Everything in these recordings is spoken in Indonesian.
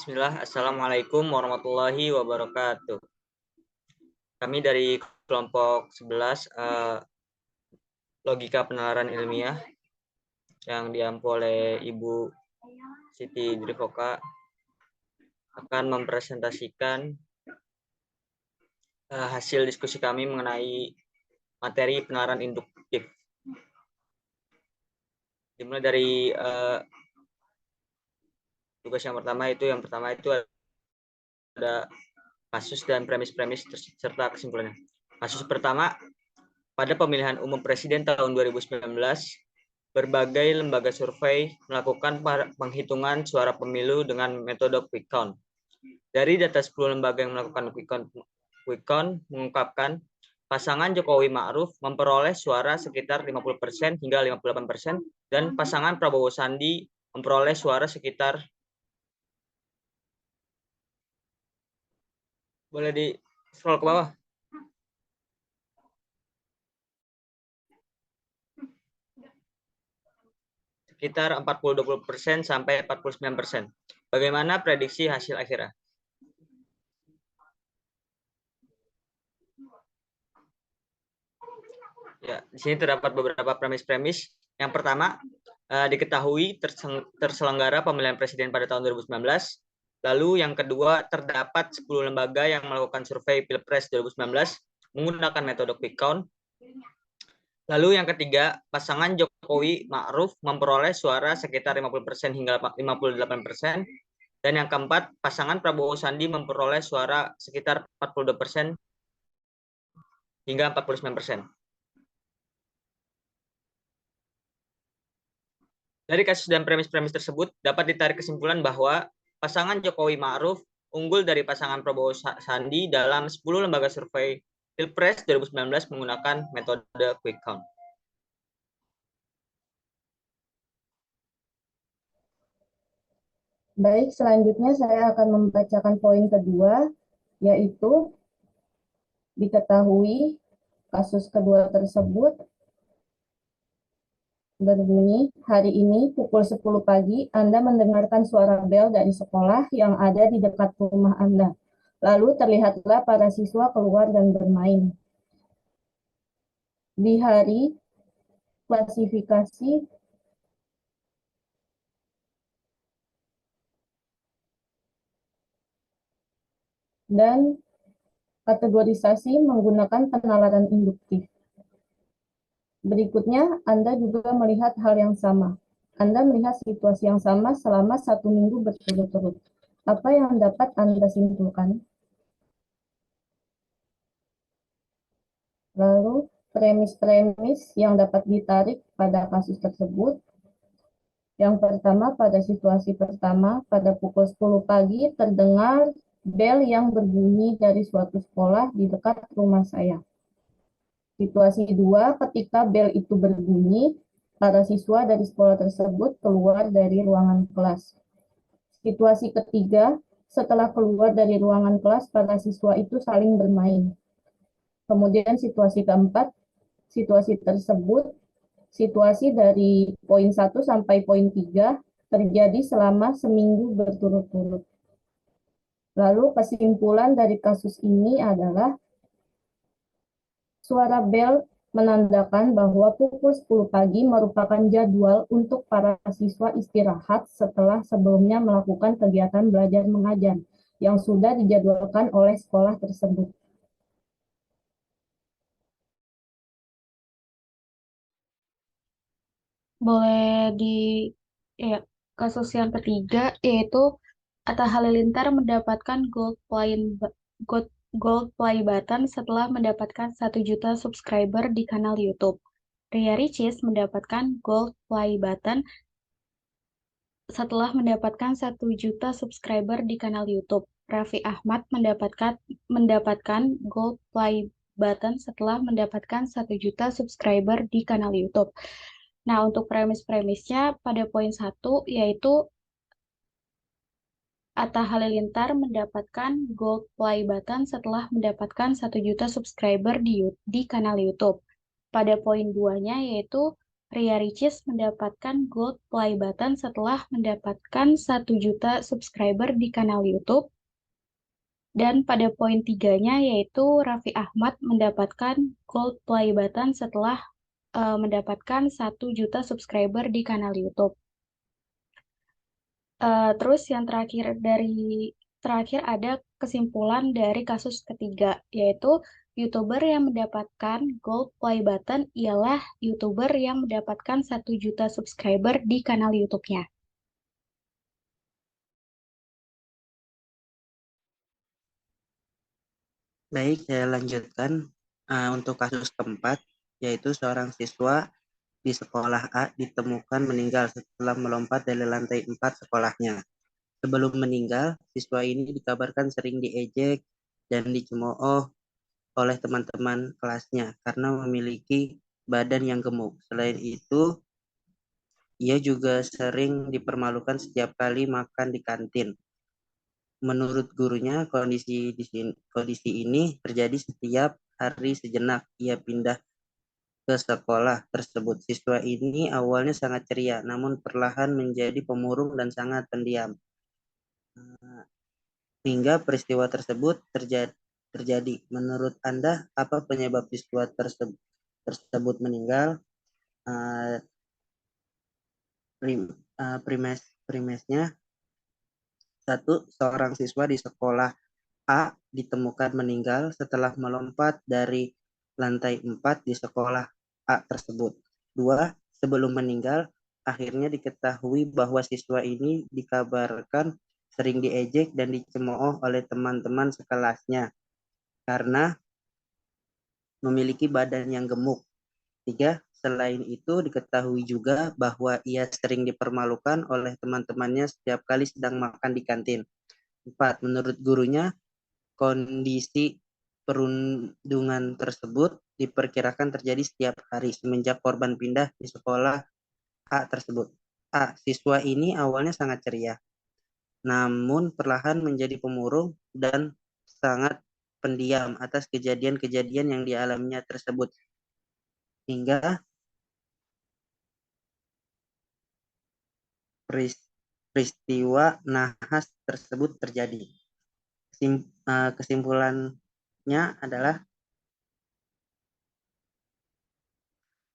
Bismillah, Assalamualaikum warahmatullahi wabarakatuh. Kami dari kelompok 11 Logika Penalaran Ilmiah yang diampu oleh Ibu Siti Drivoka akan mempresentasikan hasil diskusi kami mengenai materi penalaran induktif. Dimulai dari tugas yang pertama itu ada kasus dan premis-premis serta kesimpulannya. Kasus pertama, pada pemilihan umum presiden tahun 2019, berbagai lembaga survei melakukan penghitungan suara pemilu dengan metode quick count. Dari data 10 lembaga yang melakukan quick count mengungkapkan pasangan Jokowi Ma'ruf memperoleh suara sekitar 50% hingga 58% dan pasangan Prabowo Sandi memperoleh suara sekitar boleh di scroll ke bawah. Sekitar 40-20% sampai 49%. Bagaimana prediksi hasil akhirnya? Ya, di sini terdapat beberapa premis-premis. Yang pertama, diketahui terselenggara pemilihan presiden pada tahun 2019. Lalu yang kedua, terdapat 10 lembaga yang melakukan survei Pilpres 2019 menggunakan metode quick count. Lalu yang ketiga, pasangan Jokowi Ma'ruf memperoleh suara sekitar 50% hingga 58%. Dan yang keempat, pasangan Prabowo Sandi memperoleh suara sekitar 42% hingga 49%. Dari kasus dan premis-premis tersebut, dapat ditarik kesimpulan bahwa pasangan Jokowi Ma'ruf unggul dari pasangan Prabowo Sandi dalam 10 lembaga survei Pilpres 2019 menggunakan metode quick count. Baik, selanjutnya saya akan membacakan poin kedua, yaitu diketahui kasus kedua tersebut berbunyi, hari ini pukul 10 pagi Anda mendengarkan suara bel dari sekolah yang ada di dekat rumah Anda. Lalu terlihatlah para siswa keluar dan bermain. Di hari klasifikasi dan kategorisasi menggunakan penalaran induktif. Berikutnya, Anda juga melihat hal yang sama. Anda melihat situasi yang sama selama 1 minggu berturut-turut. Apa yang dapat Anda simpulkan? Lalu, premis-premis yang dapat ditarik pada kasus tersebut. Yang pertama, pada situasi pertama, pada pukul 10 pagi terdengar bel yang berbunyi dari suatu sekolah di dekat rumah saya. Situasi 2, ketika bel itu berbunyi, para siswa dari sekolah tersebut keluar dari ruangan kelas. Situasi ketiga, setelah keluar dari ruangan kelas, para siswa itu saling bermain. Kemudian situasi keempat, situasi tersebut, situasi dari poin 1 sampai poin 3 terjadi selama seminggu berturut-turut. Lalu kesimpulan dari kasus ini adalah suara bel menandakan bahwa pukul 10 pagi merupakan jadwal untuk para siswa istirahat setelah sebelumnya melakukan kegiatan belajar mengajar yang sudah dijadwalkan oleh sekolah tersebut. Boleh kasus yang ketiga yaitu Atta Halilintar mendapatkan gold play button setelah mendapatkan 1 juta subscriber di kanal YouTube. Ria Ricis mendapatkan gold play button setelah mendapatkan 1 juta subscriber di kanal YouTube. Raffi Ahmad mendapatkan gold play button setelah mendapatkan 1 juta subscriber di kanal YouTube. Nah, untuk premis-premisnya pada poin 1 yaitu Atta Halilintar mendapatkan gold play button setelah mendapatkan 1 juta subscriber di kanal YouTube. Pada poin 2-nya yaitu Ria Ricis mendapatkan gold play button setelah mendapatkan 1 juta subscriber di kanal YouTube. Dan pada poin 3-nya yaitu Raffi Ahmad mendapatkan gold play button setelah mendapatkan 1 juta subscriber di kanal YouTube. Terus yang terakhir ada kesimpulan dari kasus ketiga, yaitu YouTuber yang mendapatkan gold play button ialah YouTuber yang mendapatkan 1 juta subscriber di kanal YouTube-nya. Baik, saya lanjutkan untuk kasus keempat, yaitu seorang siswa di sekolah A ditemukan meninggal setelah melompat dari lantai 4 sekolahnya. Sebelum meninggal, siswa ini dikabarkan sering diejek dan dicemooh oleh teman-teman kelasnya karena memiliki badan yang gemuk. Selain itu, ia juga sering dipermalukan setiap kali makan di kantin. Menurut gurunya, kondisi ini terjadi setiap hari sejenak ia pindah ke sekolah tersebut. Siswa ini awalnya sangat ceria, namun perlahan menjadi pemurung dan sangat pendiam. Hingga peristiwa tersebut terjadi. Menurut Anda, apa penyebab peristiwa tersebut meninggal? Primesnya, satu, seorang siswa di sekolah A ditemukan meninggal setelah melompat dari lantai 4 di sekolah A tersebut. Dua, sebelum meninggal, akhirnya diketahui bahwa siswa ini dikabarkan sering diejek dan dicemooh oleh teman-teman sekelasnya karena memiliki badan yang gemuk. Tiga, selain itu diketahui juga bahwa ia sering dipermalukan oleh teman-temannya setiap kali sedang makan di kantin. Empat, menurut gurunya, kondisi perundungan tersebut diperkirakan terjadi setiap hari semenjak korban pindah di sekolah A tersebut. A, siswa ini awalnya sangat ceria, namun perlahan menjadi pemurung dan sangat pendiam atas kejadian-kejadian yang dialaminya tersebut. Hingga peristiwa nahas tersebut terjadi. Kesimpulannya adalah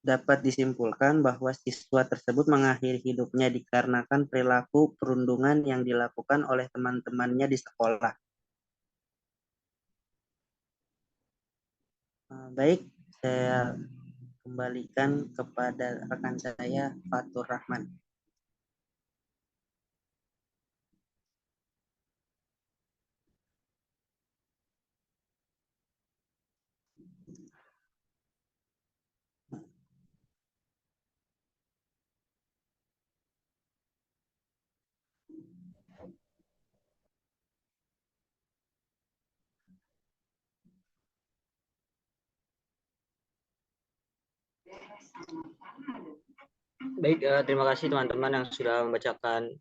dapat disimpulkan bahwa siswa tersebut mengakhiri hidupnya dikarenakan perilaku perundungan yang dilakukan oleh teman-temannya di sekolah. Baik, saya kembalikan kepada rekan saya, Fatur Rahman. Baik, terima kasih teman-teman yang sudah membacakan,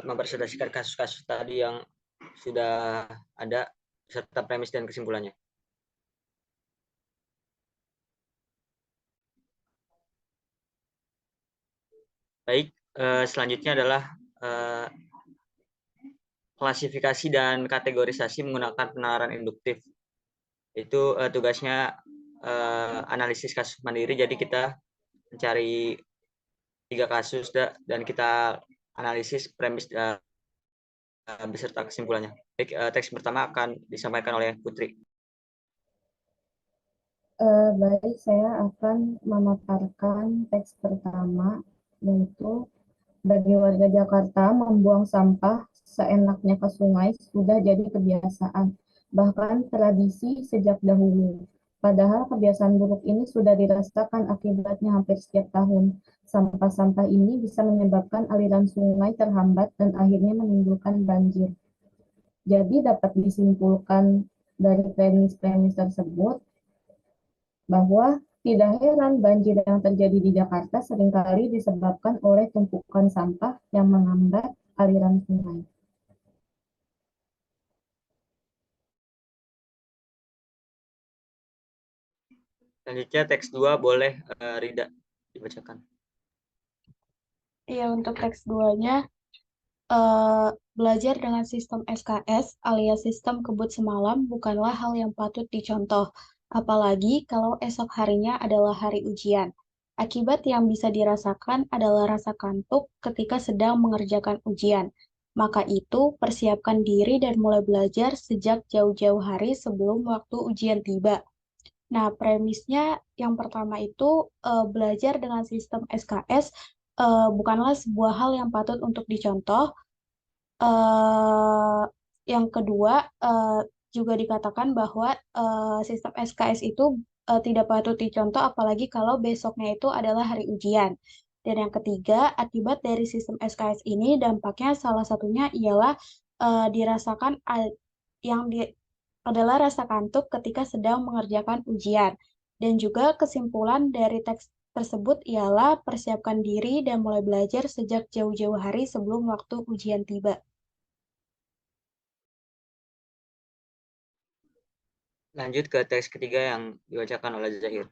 mempresentasikan kasus-kasus tadi yang sudah ada serta premis dan kesimpulannya. Baik, selanjutnya adalah klasifikasi dan kategorisasi menggunakan penalaran induktif. Itu tugasnya analisis kasus mandiri. Jadi kita mencari 3 kasus dan kita analisis premis beserta kesimpulannya. Baik, teks pertama akan disampaikan oleh Putri. Baik, saya akan memaparkan teks pertama, yaitu bagi warga Jakarta membuang sampah seenaknya ke sungai sudah jadi kebiasaan, bahkan tradisi sejak dahulu. Padahal kebiasaan buruk ini sudah dirasakan akibatnya hampir setiap tahun. Sampah-sampah ini bisa menyebabkan aliran sungai terhambat dan akhirnya menimbulkan banjir. Jadi dapat disimpulkan dari premis-premis tersebut bahwa tidak heran banjir yang terjadi di Jakarta seringkali disebabkan oleh tumpukan sampah yang menghambat aliran sungai. Selanjutnya teks 2 boleh Rida. dibacakan. Iya, untuk teks 2-nya, belajar dengan sistem SKS alias sistem kebut semalam bukanlah hal yang patut dicontoh, apalagi kalau esok harinya adalah hari ujian. Akibat yang bisa dirasakan adalah rasa kantuk ketika sedang mengerjakan ujian. Maka itu, persiapkan diri dan mulai belajar sejak jauh-jauh hari sebelum waktu ujian tiba. Nah, premisnya yang pertama itu belajar dengan sistem SKS bukanlah sebuah hal yang patut untuk dicontoh. eh yang kedua, juga dikatakan bahwa sistem SKS itu tidak patut dicontoh, apalagi kalau besoknya itu adalah hari ujian. Dan yang ketiga, akibat dari sistem SKS ini dampaknya salah satunya ialah dirasakan yang adalah rasa kantuk ketika sedang mengerjakan ujian. Dan juga kesimpulan dari teks tersebut ialah persiapkan diri dan mulai belajar sejak jauh-jauh hari sebelum waktu ujian tiba. Lanjut ke teks ketiga yang dibacakan oleh Zahir.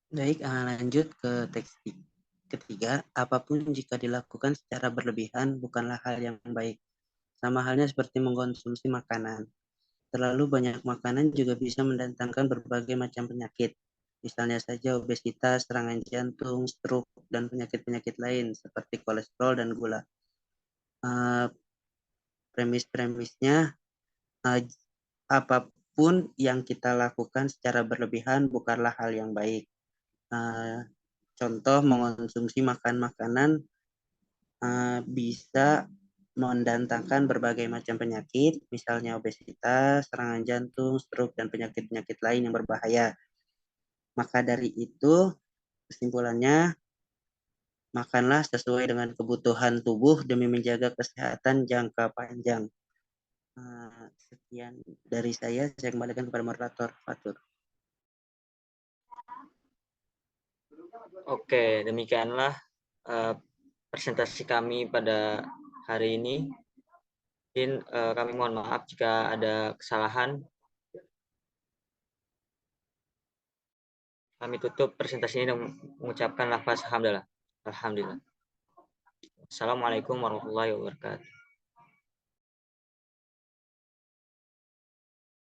Baik, lanjut ke teks ketiga. Apapun jika dilakukan secara berlebihan bukanlah hal yang baik. Sama halnya seperti mengkonsumsi makanan. Terlalu banyak makanan juga bisa mendatangkan berbagai macam penyakit. Misalnya saja obesitas, serangan jantung, stroke, dan penyakit-penyakit lain seperti kolesterol dan gula. Premis-premisnya, apapun yang kita lakukan secara berlebihan bukanlah hal yang baik. Contoh, mengonsumsi makanan bisa mendatangkan berbagai macam penyakit, misalnya obesitas, serangan jantung, stroke, dan penyakit-penyakit lain yang berbahaya. Maka dari itu, kesimpulannya, makanlah sesuai dengan kebutuhan tubuh demi menjaga kesehatan jangka panjang. Sekian dari saya kembalikan kepada moderator Fatur. Oke, demikianlah presentasi kami pada hari ini. Mungkin kami mohon maaf jika ada kesalahan. Kami tutup presentasi ini dengan mengucapkan lafaz hamdalah. Alhamdulillah. Assalamualaikum warahmatullahi wabarakatuh.